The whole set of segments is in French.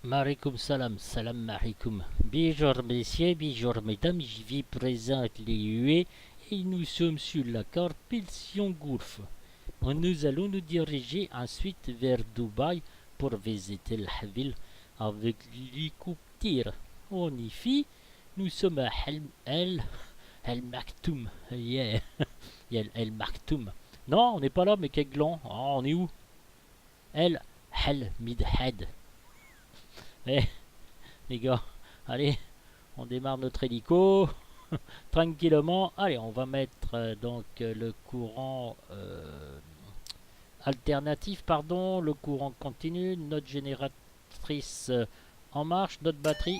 Malikum salam, salam malikum. Bonjour messieurs, bonjour mesdames, je vous présente les huées et nous sommes sur la carte Pilsion-Gourf. Nous allons nous diriger ensuite vers Dubaï pour visiter la ville avec l'hélicoptère. En effet, nous sommes à El Maktoum. Yeah, El Maktoum. Non, on n'est pas là, mais quel gland. Oh, on est où? El Midhad. Eh, les gars, allez, on démarre notre hélico tranquillement. Allez, on va mettre le courant alternatif, pardon, le courant continu, notre génératrice en marche, notre batterie,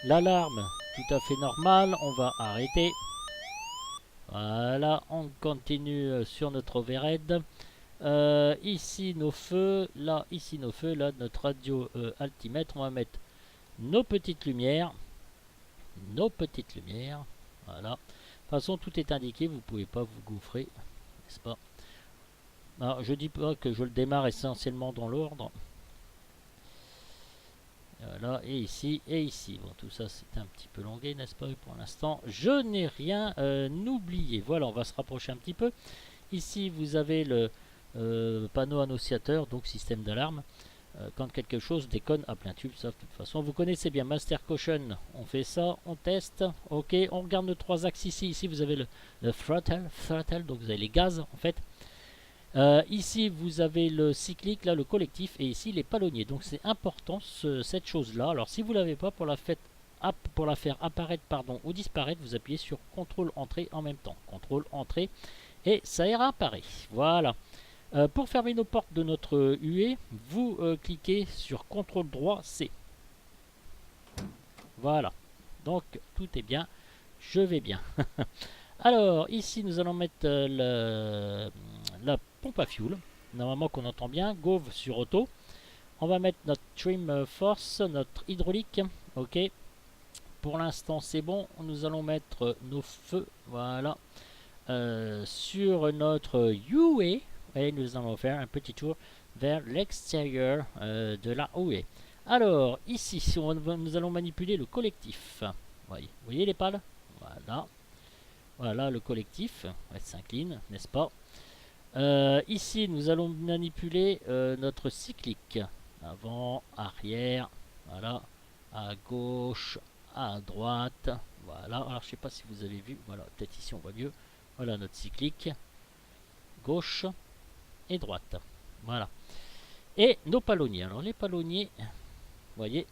l'alarme tout à fait normale. On va arrêter. Voilà, on continue sur notre overhead. Ici nos feux, là notre radio altimètre. On va mettre nos petites lumières, voilà. De toute façon, tout est indiqué, vous pouvez pas vous gouffrer, n'est-ce pas? Alors, je dis pas que je le démarre essentiellement dans l'ordre. Voilà, et ici. Bon, tout ça c'est un petit peu longué, n'est-ce pas? Pour l'instant, je n'ai rien oublié. Voilà, on va se rapprocher un petit peu. Ici, vous avez le panneau annonciateur, donc système d'alarme. Quand quelque chose déconne à plein tube, ça de toute façon vous connaissez bien. Master Caution, on fait ça, on teste, ok, on regarde nos trois axes ici vous avez le throttle, donc vous avez les gaz en fait. Ici vous avez le cyclique, là le collectif, et ici les palonniers. Donc c'est important cette chose là. Alors si vous l'avez pas, pour la faire apparaître ou disparaître, vous appuyez sur CTRL entrée en même temps, CTRL entrée, et ça ira apparaître. Voilà. Pour fermer nos portes de notre huée, vous cliquez sur CTRL droit C. Voilà. Donc tout est bien. Je vais bien. Alors ici nous allons mettre la pompe à fuel. Normalement qu'on entend bien. Gauve sur auto. On va mettre notre trim force, notre hydraulique. Ok. Pour l'instant c'est bon. Nous allons mettre nos feux. Voilà. Sur notre huée. Et nous allons faire un petit tour vers l'extérieur de la huée. Alors, ici, nous allons manipuler le collectif. Vous voyez les pales? Voilà. Voilà le collectif. Elle s'incline, n'est-ce pas? Ici, nous allons manipuler notre cyclique. Avant, arrière. Voilà. À gauche, à droite. Voilà. Alors, je ne sais pas si vous avez vu. Voilà, peut-être ici on voit mieux. Voilà notre cyclique. Gauche et droite. Voilà. Et nos palonniers. Alors les palonniers, vous voyez,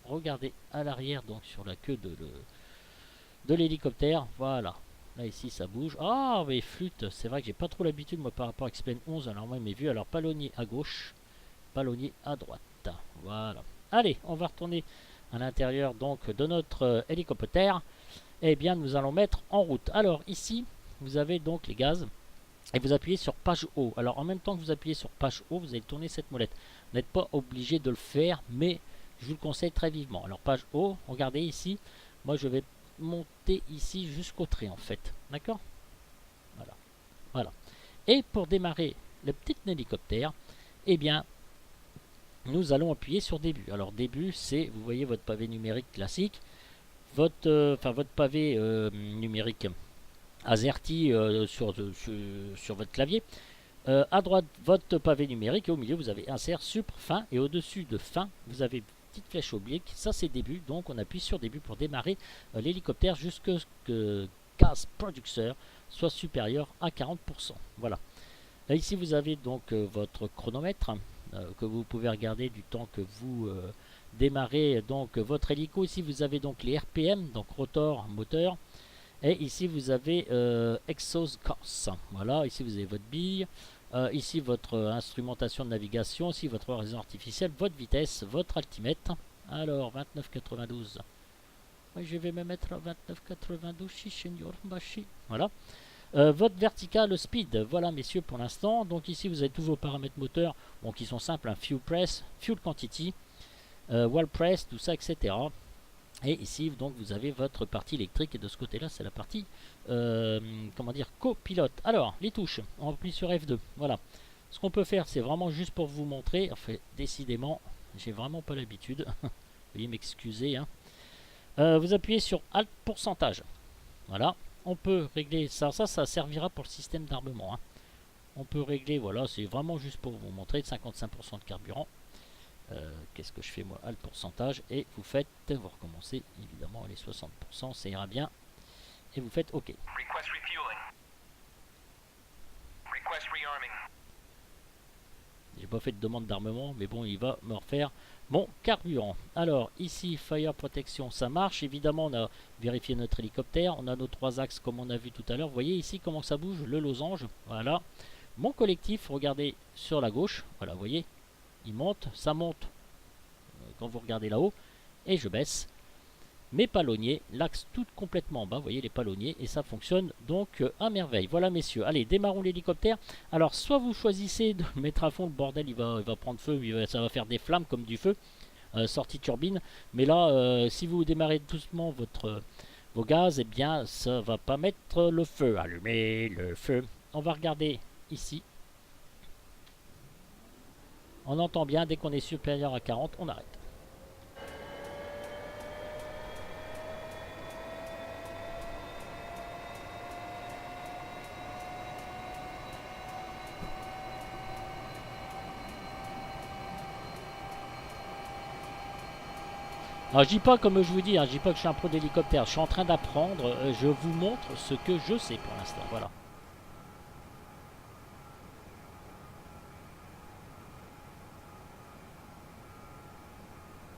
regardez à l'arrière, donc sur la queue de l'hélicoptère. Voilà. Là ici ça bouge. Ah mais flûte, c'est vrai que j'ai pas trop l'habitude moi par rapport à X-Plane 11. Alors moi mes vues, alors palonnier à gauche, palonnier à droite. Voilà. Allez, on va retourner à l'intérieur donc de notre hélicoptère. Eh bien nous allons mettre en route. Alors ici, vous avez donc les gaz. Et vous appuyez sur page haut. Alors en même temps que vous appuyez sur page haut, vous allez tourner cette molette. Vous n'êtes pas obligé de le faire, mais je vous le conseille très vivement. Alors page haut, regardez ici. Moi je vais monter ici jusqu'au trait en fait. D'accord? Voilà. Voilà. Et pour démarrer le petit hélicoptère, eh bien, nous allons appuyer sur début. Alors début, c'est, vous voyez votre pavé numérique classique, votre pavé numérique AZERTY sur votre clavier. À droite, votre pavé numérique, et au milieu, vous avez insert, sup, fin, et au-dessus de fin, vous avez une petite flèche oblique. Ça, c'est début, donc on appuie sur début pour démarrer l'hélicoptère jusqu'à ce que gaz producer soit supérieur à 40%. Voilà. Là, ici, vous avez donc votre chronomètre que vous pouvez regarder du temps que vous démarrez donc votre hélico. Ici, vous avez donc les RPM, donc rotor, moteur. Et ici vous avez exhaust gas. Voilà, ici vous avez votre bille. Ici votre instrumentation de navigation. Ici votre horizon artificiel, votre vitesse, votre altimètre. Alors 29,92. Oui, je vais me mettre à 29,92. Voilà. Votre vertical speed. Voilà messieurs pour l'instant. Donc ici vous avez tous vos paramètres moteurs. Bon, qui sont simples. Hein, fuel press, fuel quantity, wall press, tout ça, etc. Et ici, donc, vous avez votre partie électrique. Et de ce côté-là, c'est la partie, comment dire, copilote. Alors, les touches. On appuie sur F2. Voilà. Ce qu'on peut faire, c'est vraiment juste pour vous montrer. Enfin, décidément, J'ai vraiment pas l'habitude. Veuillez m'excuser. Hein. Vous appuyez sur Alt pourcentage. Voilà. On peut régler ça. Ça servira pour le système d'armement. Hein. On peut régler, voilà, c'est vraiment juste pour vous montrer, 55% de carburant. Qu'est-ce que je fais moi? Alt pourcentage. Et vous faites, vous recommencez, évidemment, les 60%, ça ira bien. Et vous faites OK. Request refueling. Request rearming. J'ai pas fait de demande d'armement, mais bon, il va me refaire mon carburant. Alors, ici, Fire Protection, ça marche. Évidemment, on a vérifié notre hélicoptère. On a nos 3 axes, comme on a vu tout à l'heure. Vous voyez ici comment ça bouge, le losange. Voilà. Mon collectif, regardez sur la gauche. Voilà, vous voyez, il monte, ça monte quand vous regardez là-haut. Et je baisse. Mes palonniers, l'axe tout complètement en bas, vous voyez les palonniers, et ça fonctionne donc à merveille. Voilà messieurs, allez démarrons l'hélicoptère. Alors soit vous choisissez de mettre à fond, le bordel il va prendre feu, ça va faire des flammes comme du feu, sortie turbine, mais là si vous démarrez doucement vos gaz, eh bien ça va pas mettre le feu. Allumez le feu. On va regarder ici. On entend bien, dès qu'on est supérieur à 40, on arrête. Alors je dis pas comme je vous dis, hein, je dis pas que je suis un pro d'hélicoptère, je suis en train d'apprendre, je vous montre ce que je sais pour l'instant, voilà.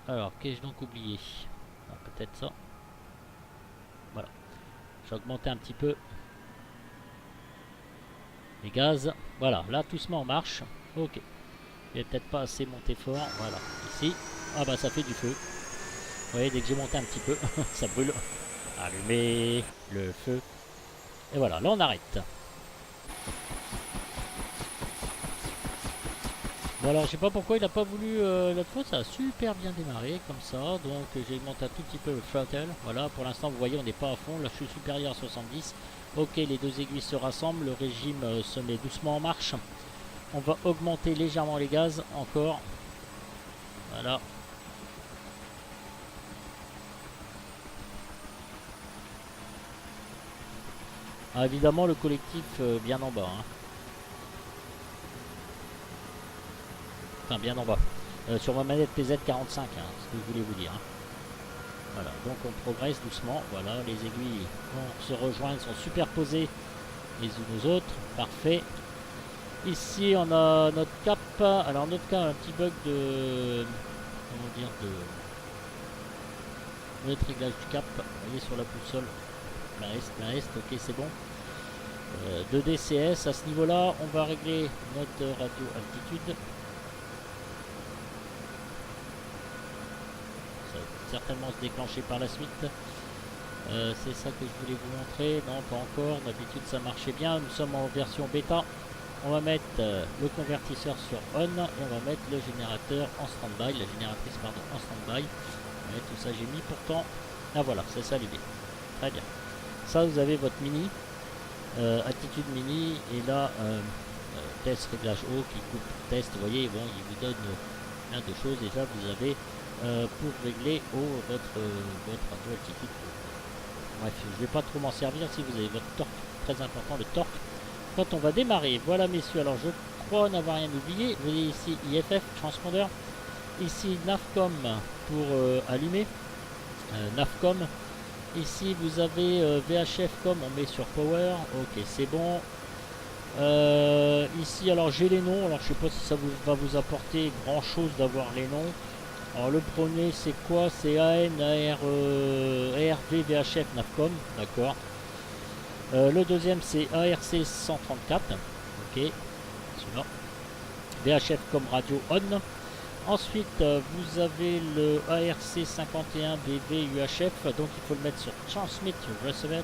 Alors, qu'ai-je donc oublié? Peut-être ça. Voilà. J'ai augmenté un petit peu les gaz. Voilà, là tout se met en marche. Ok. Il n'est peut-être pas assez monté fort. Voilà, ici. Ah bah ça fait du feu. Vous voyez, dès que j'ai monté un petit peu, ça brûle. Allumez le feu. Et voilà, là on arrête. Bon alors je sais pas pourquoi il n'a pas voulu l'autre fois, ça a super bien démarré comme ça, donc j'ai augmenté un tout petit peu le throttle. Voilà, pour l'instant vous voyez on n'est pas à fond, là je suis supérieur à 70. Ok, les deux aiguilles se rassemblent, le régime se met doucement en marche. On va augmenter légèrement les gaz encore. Voilà. Ah, évidemment le collectif bien en bas. Hein. Enfin bien en bas. Sur ma manette PZ45, hein, ce que je voulais vous dire. Hein. Voilà, donc on progresse doucement. Voilà, les aiguilles vont se rejoindre, sont superposées les unes aux autres. Parfait. Ici on a notre cap. Alors notre cap, un petit bug de... Comment dire, de notre réglage du cap. Vous voyez sur la boussole. La reste, ok c'est bon. De DCS, à ce niveau là, on va régler notre radio altitude. Ça va certainement se déclencher par la suite. C'est ça que je voulais vous montrer. Non, pas encore. D'habitude ça marchait bien. Nous sommes en version bêta. On va mettre le convertisseur sur on et on va mettre le générateur en stand-by, la génératrice pardon en stand-by. Ouais, tout ça j'ai mis pourtant. Ah voilà, c'est ça allumé. Très bien. Ça vous avez votre mini, attitude mini et là test réglage haut qui coupe test. Vous voyez, bon, il vous donne plein de choses. Déjà vous avez pour régler haut votre radio altitude. Bref, je ne vais pas trop m'en servir si vous avez votre torque, très important le torque. Quand on va démarrer, voilà messieurs, alors je crois n'avoir rien oublié. Vous voyez ici IFF, transpondeur. Ici NAVCOM pour allumer. NAVCOM. Ici vous avez VHFCOM, on met sur Power. Ok, c'est bon. Ici, alors j'ai les noms. Alors je sais pas si ça va vous apporter grand chose d'avoir les noms. Alors le premier c'est quoi? C'est AN, ARV, VHF, NAVCOM. D'accord. Le deuxième c'est ARC 134, ok, celui-là. VHF comme radio on. Ensuite vous avez le ARC 51 BV UHF, donc il faut le mettre sur Transmit Receiver.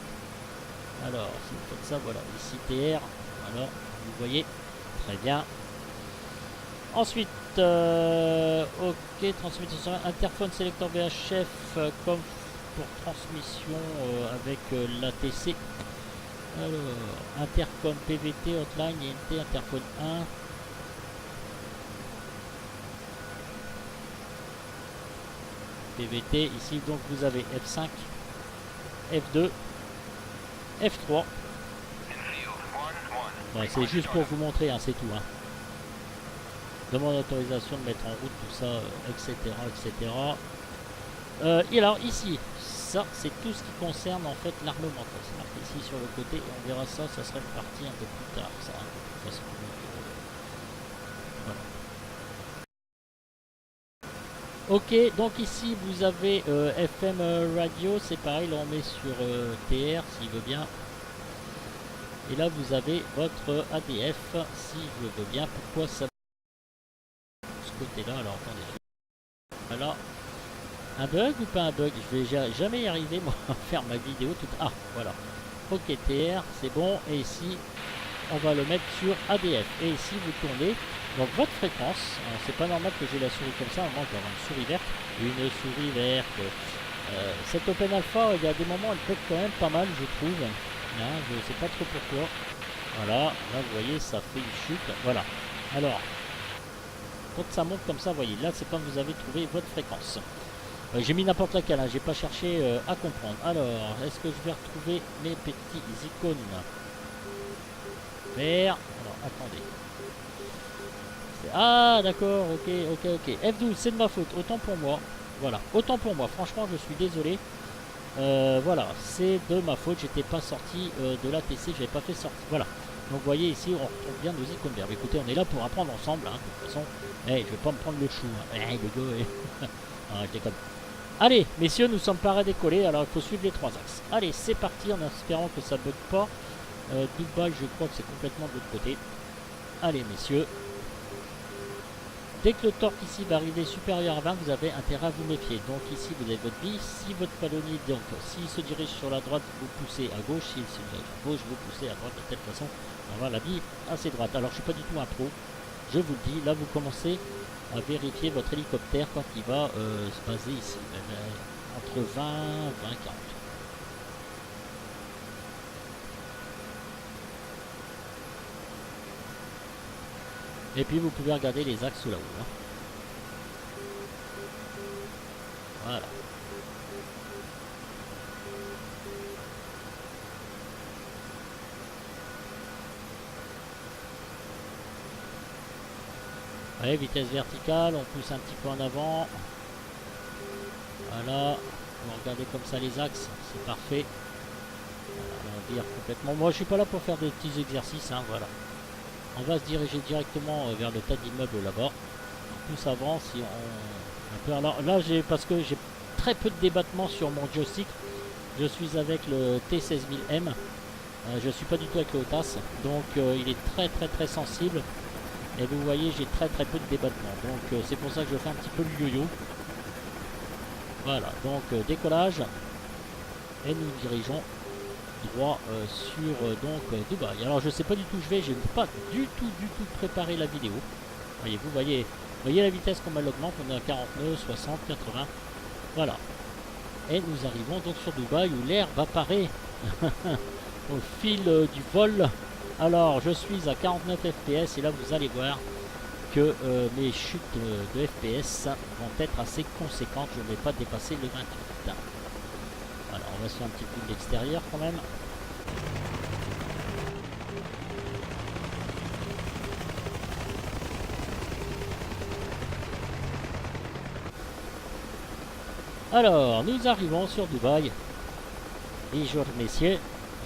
Alors si vous faites ça, voilà, ici TR, voilà, vous voyez, très bien. Ensuite, ok, transmission, interphone sélecteur VHF comme pour transmission avec l'ATC. Alors, intercom PVT, hotline, INT, interphone 1. PVT. Ici, donc, vous avez F5, F2, F3. Bon, c'est juste pour vous montrer, hein, c'est tout. Hein. Demande autorisation de mettre en route tout ça, etc. etc. Et alors, ici, ça, c'est tout ce qui concerne en fait l'armement. C'est marqué ici sur le côté, et on verra ça, ça sera une partie un peu plus tard, ça. Hein, de toute façon, voilà. Ok, donc ici vous avez FM radio, c'est pareil, là on met sur TR s'il veut bien. Et là vous avez votre ADF si je veux bien. Pourquoi ça de ce côté là? Alors attendez. Voilà. Un bug ou pas un bug? Je vais jamais y arriver moi à faire ma vidéo toute. Ah voilà. Ok TR, c'est bon. Et ici on va le mettre sur ADF. Et ici vous tournez. Donc votre fréquence, c'est pas normal que j'ai la souris comme ça, moi je vais avoir une souris verte, cette Open Alpha, il y a des moments elle pète quand même pas mal je trouve, hein, je sais pas trop pourquoi. Voilà, là vous voyez ça fait une chute, voilà. Alors, quand ça monte comme ça, vous voyez, là c'est quand vous avez trouvé votre fréquence. J'ai mis n'importe laquelle, hein, j'ai pas cherché à comprendre. Alors, est-ce que je vais retrouver mes petits icônes vert? Alors, attendez. Ah d'accord, ok. F12, c'est de ma faute, autant pour moi. Voilà, autant pour moi, franchement je suis désolé. Voilà, c'est de ma faute, j'étais pas sorti de l'ATC, j'avais pas fait sortir. Voilà, donc vous voyez ici, on retrouve bien nos icônes vertes. Écoutez, on est là pour apprendre ensemble, hein, de toute façon. Je vais pas me prendre le chou. Hein. Les gars, ah, je déconne. Allez, messieurs, nous sommes prêts à décoller, alors il faut suivre les 3 axes. Allez, c'est parti, en espérant que ça bug pas. Dubaï, je crois que c'est complètement de l'autre côté. Allez, messieurs. Dès que le torque ici va arriver supérieur à 20, vous avez intérêt à vous méfier. Donc ici, vous avez votre bille. Si votre palonnier, donc, s'il se dirige sur la droite, vous poussez à gauche. S'il se dirige à gauche, vous poussez à droite. De telle façon, on va avoir la bille assez droite. Alors, je ne suis pas du tout un pro. Je vous le dis. Là, vous commencez à vérifier votre hélicoptère quand il va se baser ici. Entre 20 et 40. Et puis vous pouvez regarder les axes là-haut. Hein. Voilà. Allez, vitesse verticale, on pousse un petit peu en avant. Voilà. On va regarder comme ça les axes, c'est parfait. Voilà, on vire complètement. Moi je suis pas là pour faire des petits exercices, hein, voilà. On va se diriger directement vers le tas d'immeubles là-bas. Plus avant, si on... Alors là, parce que j'ai très peu de débattement sur mon joystick. Je suis avec le T16000M. Je suis pas du tout avec le OTAS. Donc il est très sensible. Et vous voyez, j'ai très peu de débattement. Donc c'est pour ça que je fais un petit peu le yo-yo. Voilà, donc décollage. Et nous dirigeons droit sur Dubaï. Alors je sais pas du tout où je vais, je n'ai pas du tout préparé la vidéo. Vous voyez la vitesse qu'on l'augmente, on est à 49, 60, 80. Voilà. Et nous arrivons donc sur Dubaï où l'air va parer au fil du vol. Alors je suis à 49 fps et là vous allez voir que mes chutes de fps vont être assez conséquentes. Je ne vais pas dépasser les 28. Alors on va se faire un petit peu de l'extérieur quand même. Alors nous arrivons sur Dubaï. Bonjour messieurs,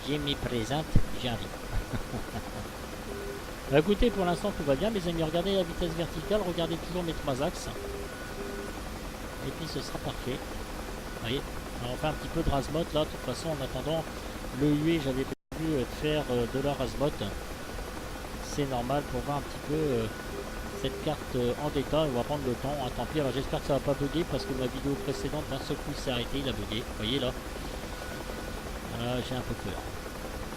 je m'y présente, j'arrive. Écoutez, pour l'instant tout va bien mes amis, regardez la vitesse verticale, regardez toujours mes 3 axes. Et puis ce sera parfait. Vous voyez. Alors on fait un petit peu de Razmot là, de toute façon en attendant le UE j'avais prévu de faire de la Razmot. C'est normal pour voir un petit peu cette carte en détail, on va prendre le temps, ah, tant pis, alors j'espère que ça va pas bugger parce que ma vidéo précédente d'un seul coup s'est arrêté, il a bugué, vous voyez là. Voilà, j'ai un peu peur.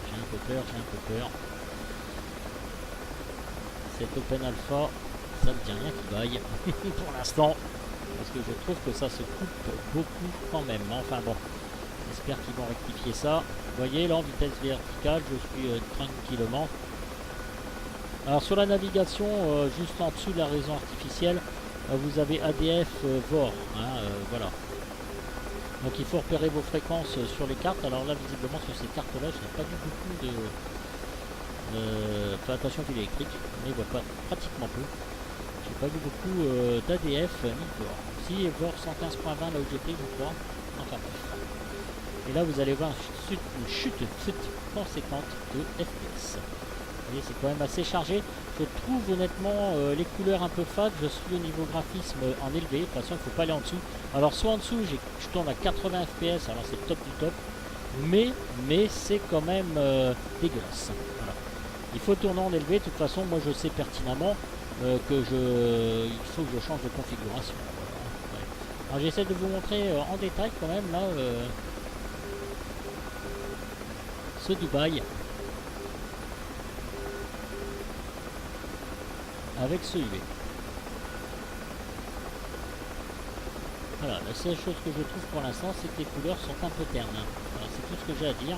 J'ai un peu peur. Cette Open Alpha, ça ne dit rien qui vaille pour l'instant. Parce que je trouve que ça se coupe beaucoup quand même. Enfin bon, j'espère qu'ils vont rectifier ça. Vous voyez là en vitesse verticale, je suis tranquillement. Alors sur la navigation, juste en dessous de la raison artificielle, vous avez ADF VOR, hein, voilà. Donc il faut repérer vos fréquences sur les cartes. Alors là, visiblement sur ces cartes là, je n'ai pas vu beaucoup de... Enfin, attention fil électrique, on ne voit pas pratiquement peu. J'ai pas vu beaucoup d'ADF ni de VOR. Si VOR 115.20 là où j'étais, je crois. Enfin bref. Et là vous allez voir une chute conséquente de FPS. Vous voyez, c'est quand même assez chargé. Je trouve honnêtement les couleurs un peu fades. Je suis au niveau graphisme en élevé. De toute façon, il ne faut pas aller en dessous. Alors, soit en dessous, je tourne à 80 FPS. Alors, c'est le top du top. Mais c'est quand même dégueulasse. Voilà. Il faut tourner en élevé. De toute façon, moi, je sais pertinemment il faut que je change de configuration. Voilà. Ouais. Alors, j'essaie de vous montrer en détail quand même, là, ce Dubaï. Avec ce UV. Voilà, la seule chose que je trouve pour l'instant, c'est que les couleurs sont un peu ternes. Voilà, c'est tout ce que j'ai à dire.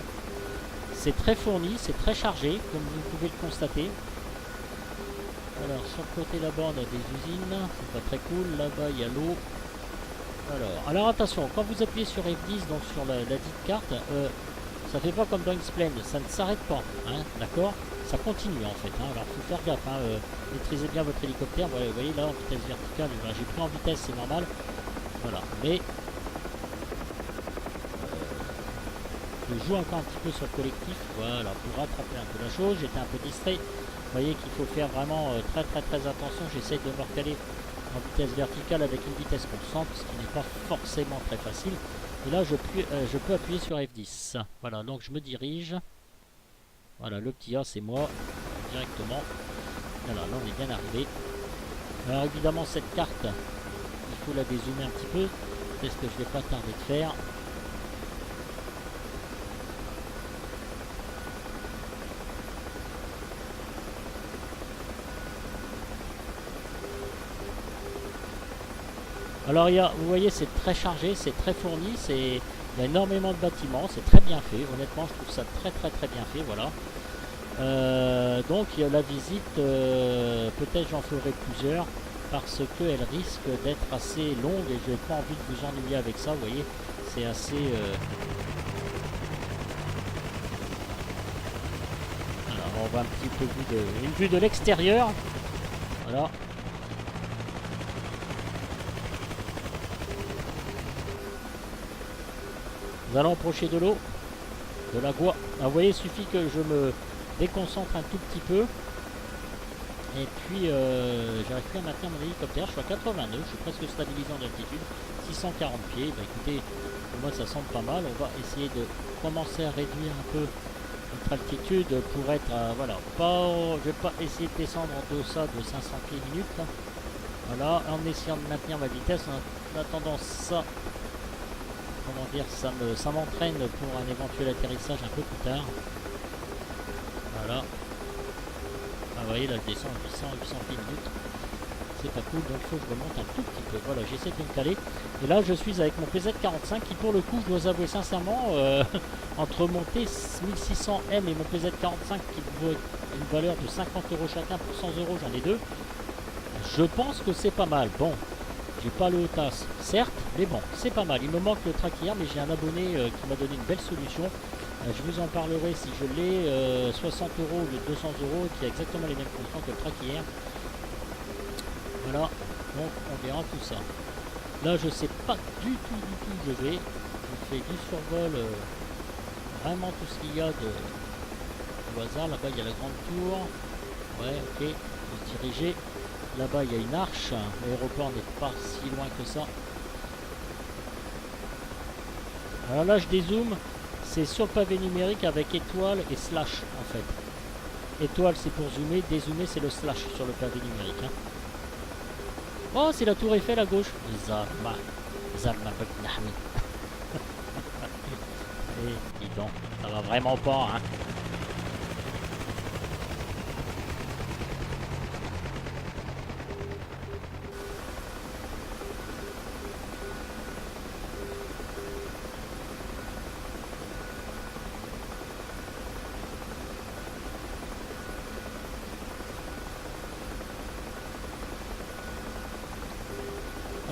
C'est très fourni, c'est très chargé, comme vous pouvez le constater. Alors, sur le côté là-bas, on a des usines, c'est pas très cool. Là-bas, il y a l'eau. Alors attention, quand vous appuyez sur F10, donc sur la dite carte, ça fait pas comme dans X-Plane, ça ne s'arrête pas, hein, d'accord? Ça continue en fait, hein. Alors il faut faire gaffe, hein, maîtrisez bien votre hélicoptère. Voilà, vous voyez là en vitesse verticale, voilà, j'ai pris en vitesse, c'est normal, voilà, mais je joue encore un petit peu sur le collectif, voilà, pour rattraper un peu la chose. J'étais un peu distrait, vous voyez qu'il faut faire vraiment très attention. J'essaye de me recaler en vitesse verticale avec une vitesse constante, ce qui n'est pas forcément très facile. Et là je peux appuyer sur F10, voilà, donc je me dirige. Voilà, le petit A, c'est moi, directement. Voilà, là, on est bien arrivé. Alors, évidemment, cette carte, il faut la dézoomer un petit peu. C'est ce que je ne vais pas tarder de faire. Alors, vous voyez, c'est très chargé, c'est très fourni, il y a énormément de bâtiments, c'est très bien fait. Honnêtement, je trouve ça très bien fait, voilà. Donc la visite, peut-être j'en ferai plusieurs parce qu'elle risque d'être assez longue et je n'ai pas envie de vous ennuyer avec ça, vous voyez, c'est assez... Alors on va un petit peu une vue de l'extérieur, voilà. Nous allons approcher de l'eau, de la Goie. Alors, vous voyez, il suffit que je me déconcentre un tout petit peu. Et puis, j'arrive plus à maintenir mon hélicoptère. Je suis à 89, je suis presque stabilisé en altitude. 640 pieds. Bah, écoutez, pour moi, ça semble pas mal. On va essayer de commencer à réduire un peu notre altitude pour être à, voilà, je vais pas essayer de descendre en deçà de 500 pieds minutes. Voilà, en essayant de maintenir ma vitesse, en attendant ça... Comment dire, ça m'entraîne pour un éventuel atterrissage un peu plus tard. Voilà. Ah, vous voyez, là je descends à 800 pieds minutes. C'est pas cool, donc il faut que je remonte un tout petit peu. Voilà, j'essaie de me caler. Et là, je suis avec mon PZ45 qui, pour le coup, je dois avouer sincèrement, entre mon T1600M et mon PZ45 qui vaut une valeur de 50 € chacun pour 100 €, j'en ai deux. Je pense que c'est pas mal. Bon. J'ai pas le TAS, certes, mais bon, c'est pas mal. Il me manque le tracker, mais j'ai un abonné qui m'a donné une belle solution. Je vous en parlerai si je l'ai, 60 € au lieu de 200 € qui a exactement les mêmes fonctions que le tracker. Voilà, donc on verra tout ça. Là, je sais pas du tout où je vais. Je fais du survol, vraiment tout ce qu'il y a au hasard. Là-bas, il y a la grande tour. Ouais, ok, je vais se diriger. Là-bas, il y a une arche. L'aéroport n'est pas si loin que ça. Alors là, je dézoome. C'est sur le pavé numérique avec étoile et slash, en fait. Étoile, c'est pour zoomer. Dézoomer, c'est le slash sur le pavé numérique. Hein. Oh, c'est la tour Eiffel à gauche. Zalma. Zalma Beknahmi. Eh, dis donc, ça va vraiment pas, hein.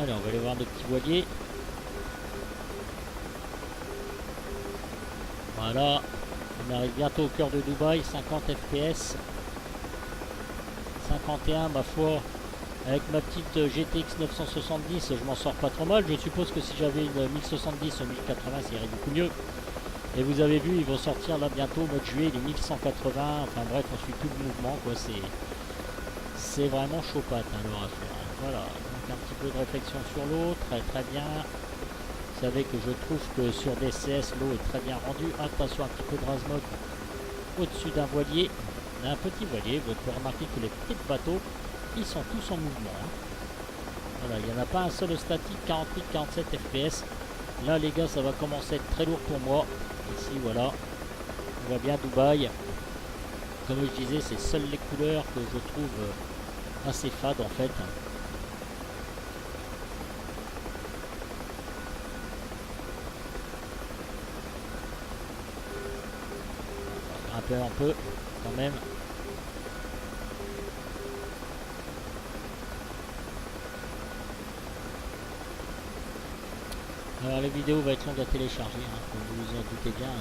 Allez, on va aller voir nos petits voiliers. Voilà, on arrive bientôt au cœur de Dubaï, 50 fps. 51, ma foi, avec ma petite GTX 970, je m'en sors pas trop mal. Je suppose que si j'avais une 1070 ou 1080, ça irait beaucoup mieux. Et vous avez vu, ils vont sortir là bientôt au mois de juillet, les 1180. Enfin bref, on suit tout le mouvement, quoi. C'est vraiment chaud patte, hein, leur affaire. Voilà, donc un petit peu de réflexion sur l'eau, très très bien. Vous savez que je trouve que sur DCS, l'eau est très bien rendue. Attention, un petit peu de Razmog au-dessus d'un voilier. On a un petit voilier, vous pouvez remarquer que les petits bateaux, ils sont tous en mouvement. Hein. Voilà, il n'y en a pas un seul statique, 48-47 fps. Là les gars, ça va commencer à être très lourd pour moi. Ici, voilà, on voit bien Dubaï. Comme je disais, c'est seules les couleurs que je trouve assez fades en fait. On va grimper un peu quand même. Alors la vidéo va être longue à télécharger, hein, comme vous vous en doutez bien.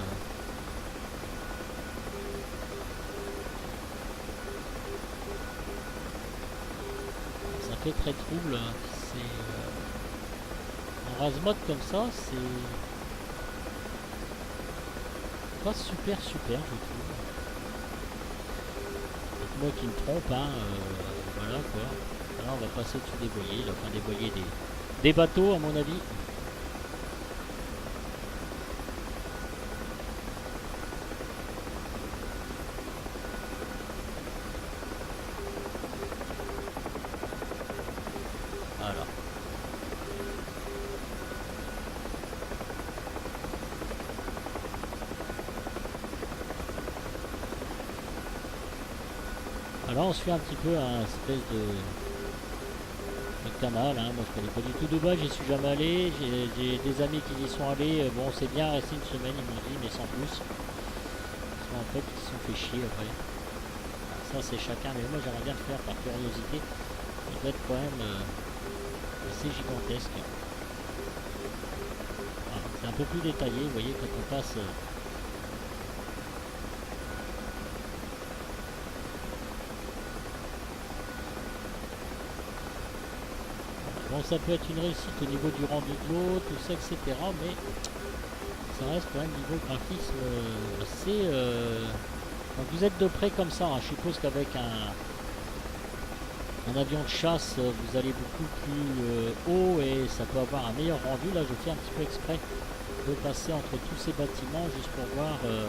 Ça fait très trouble. C'est en rase-mode comme ça, c'est pas super super, je trouve. C'est moi qui me trompe, hein. Voilà quoi. Là on va passer au-dessus des voiliers, enfin des voiliers, des bateaux à mon avis. Voilà. Alors on suit un petit peu un espèce de canal, hein. Moi je connais pas du tout Dubaï, j'y suis jamais allé, j'ai des amis qui y sont allés, bon c'est bien resté une semaine ils m'ont dit, mais sans plus. Parce qu'en fait ils se sont fait chier après. Ça c'est chacun, mais moi j'aimerais bien le faire par curiosité. Ça doit être quand même assez gigantesque. Voilà, c'est un peu plus détaillé, vous voyez, quand on passe... Bon, ça peut être une réussite au niveau du rendu de l'eau, tout ça, etc. Mais ça reste quand même niveau graphisme assez... Donc vous êtes de près comme ça, hein. Je suppose qu'avec un avion de chasse, vous allez beaucoup plus haut et ça peut avoir un meilleur rendu. Là, je fais un petit peu exprès de passer entre tous ces bâtiments juste pour voir... Voilà.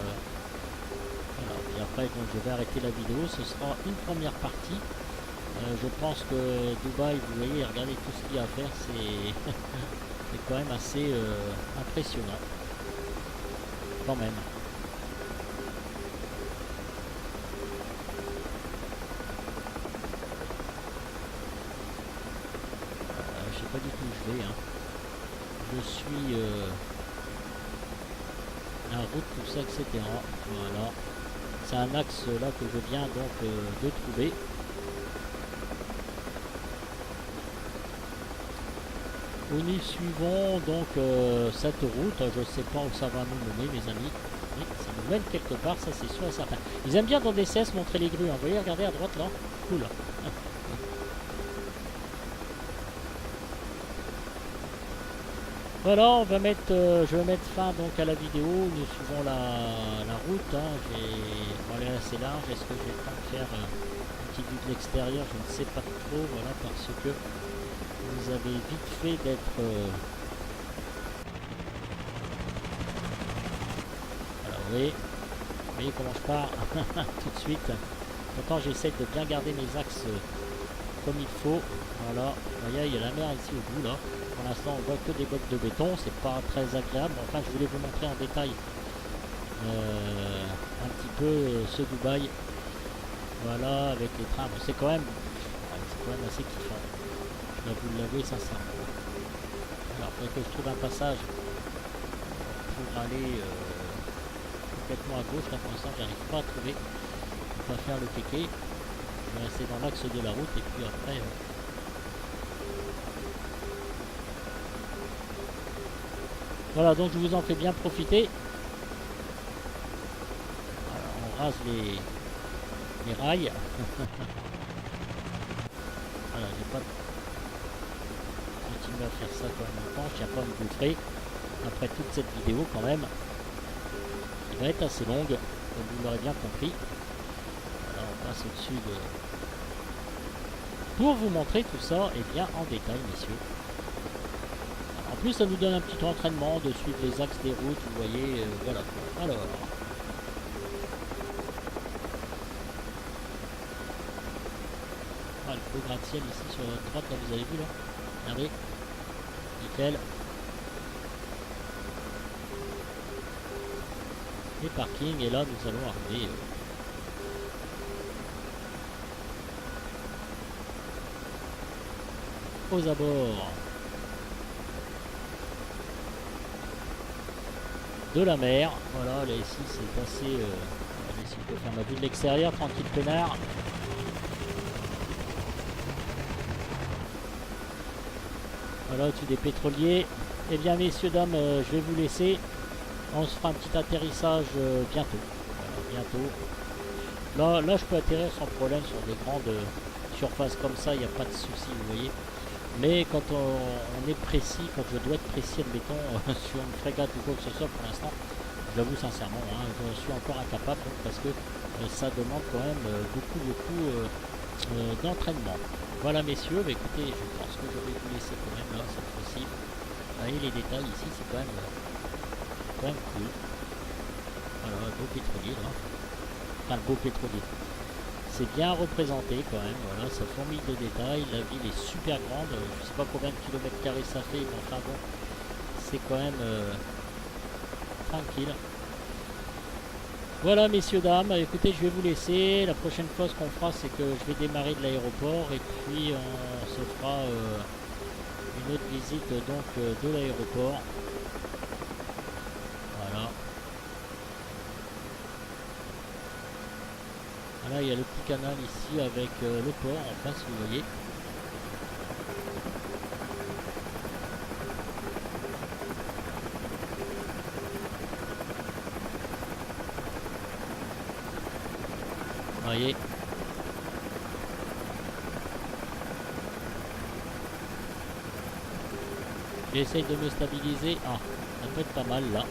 Et après, donc, je vais arrêter la vidéo. Ce sera une première partie. Je pense que Dubaï, vous voyez, regardez tout ce qu'il y a à faire, c'est c'est quand même assez impressionnant. Quand même. Je sais pas du tout où je vais. Hein. Je suis la route, tout ça, etc. Voilà. C'est un axe là que je viens donc de trouver. Nous suivons donc cette route, je ne sais pas où ça va nous mener mes amis, mais ça nous mène quelque part, ça c'est sûr et certain. Ils aiment bien dans des CS montrer les grues, hein. Vous voyez, regardez à droite là, cool. Voilà, on va mettre, je vais mettre fin donc à la vidéo, nous suivons la route, hein. Bon, elle est assez large, est-ce que j'ai le temps de faire une petite vue de l'extérieur, je ne sais pas trop, voilà, parce que vous avez vite fait d'être... Alors oui, vous voyez comment je pars tout de suite. Pourtant j'essaie de bien garder mes axes comme il faut. Voilà, vous voyez, il y a la mer ici au bout là. Pour l'instant on voit que des blocs de béton, c'est pas très agréable. Enfin je voulais vous montrer en détail un petit peu ce Dubaï. Voilà, avec les trains, bon, c'est quand même assez kiffant. Je dois vous l'avouer sincèrement. Alors, il faudrait que je trouve un passage pour aller complètement à gauche. Là, pour l'instant, j'arrive pas à trouver. On va faire le kéké. Je vais rester dans l'axe de la route et puis après, Voilà, donc je vous en fais bien profiter. Alors, on rase les rails. Voilà, j'ai pas continué à faire ça quand même longtemps. Je tiens pas à me gouffrer après toute cette vidéo quand même. Il va être assez longue, comme vous l'aurez bien compris. Voilà, on passe au-dessus de... Pour vous montrer tout ça et bien en détail, messieurs. En plus, ça nous donne un petit entraînement de suivre les axes des routes, vous voyez, voilà. Alors... Ah, le beau gratte-ciel ici sur la droite, là, vous avez vu, là. Regardez. Nickel. Les parkings, et là, nous allons arriver... aux abords de la mer. Voilà, là ici c'est assez... allez, si je peux faire ma vue de l'extérieur, tranquille peinard. Voilà, au-dessus des pétroliers. Eh bien, messieurs, dames, je vais vous laisser. On se fera un petit atterrissage bientôt. Voilà, bientôt. Là, je peux atterrir sans problème sur des grandes surfaces comme ça, il n'y a pas de souci, vous voyez. Mais quand on est précis, quand je dois être précis, admettons, sur une frégate ou quoi que ce soit, pour l'instant, j'avoue sincèrement, hein, je suis encore incapable, donc, parce que ça demande quand même beaucoup d'entraînement. Voilà, messieurs, bah, écoutez, je pense que je vais vous laisser quand même là, cette fois-ci. Vous voyez les détails ici, c'est quand même cool. Voilà, un beau pétrolier là. Enfin, le beau pétrolier. C'est bien représenté quand même, voilà, ça fourmille de détails, la ville est super grande, je sais pas combien de kilomètres carrés ça fait, mais enfin bon, c'est quand même tranquille. Voilà, messieurs, dames, écoutez, je vais vous laisser, la prochaine fois ce qu'on fera c'est que je vais démarrer de l'aéroport et puis on se fera une autre visite donc de l'aéroport. Voilà. Là, il y a le petit canal ici avec le port en face, vous voyez. Vous voyez. J'essaye de me stabiliser. Ah, ça peut être pas mal là.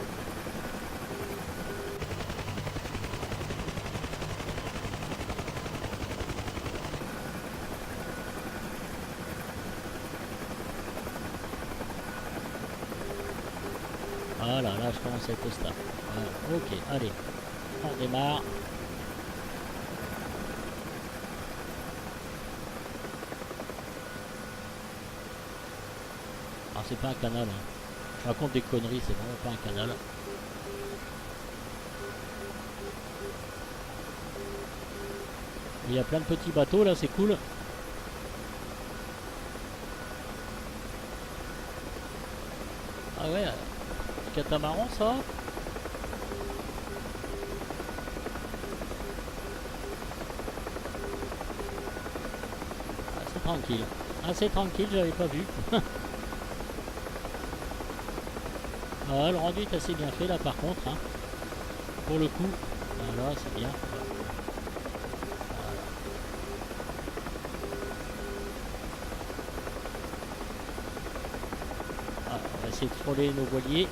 Voilà, là je commence à être au stade. Voilà. Ok, allez, on démarre. Alors c'est pas un canal, hein. Je raconte des conneries, c'est vraiment pas un canal. Il y a plein de petits bateaux là, c'est cool. Ah ouais, catamaran ça. C'est tranquille. Assez tranquille, j'avais pas vu. Ah, le rendu est assez bien fait là par contre, hein. Pour le coup. Voilà, c'est bien. Voilà. Ah, on va essayer de frôler nos voiliers.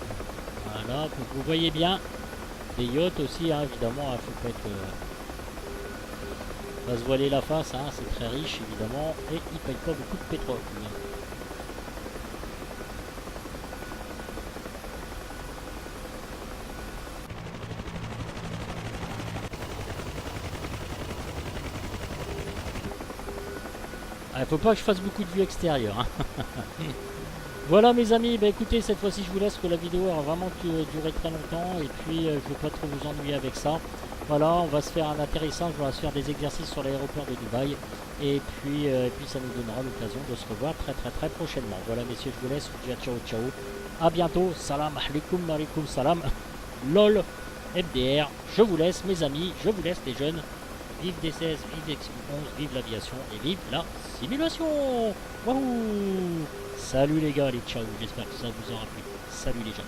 Voilà, vous voyez bien. Des yachts aussi, hein, évidemment, il faut pas être... va se voiler la face, hein, c'est très riche évidemment, et il paye pas beaucoup de pétrole. Il faut pas que je fasse beaucoup de vue extérieure. Hein. Voilà mes amis, bah écoutez, cette fois-ci je vous laisse que la vidéo a vraiment duré très longtemps et puis je ne vais pas trop vous ennuyer avec ça. Voilà, on va se faire un atterrissage, on va se faire des exercices sur l'aéroport de Dubaï et puis ça nous donnera l'occasion de se revoir très prochainement. Voilà messieurs, je vous laisse, je vous dis ciao ciao, à bientôt, salam alaikum salam, lol, MDR, je vous laisse mes amis, je vous laisse les jeunes. Vive DCS, vive X11, vive l'aviation et vive la simulation. Wouhou. Salut les gars, allez ciao, j'espère que ça vous aura plu. Salut les jeunes.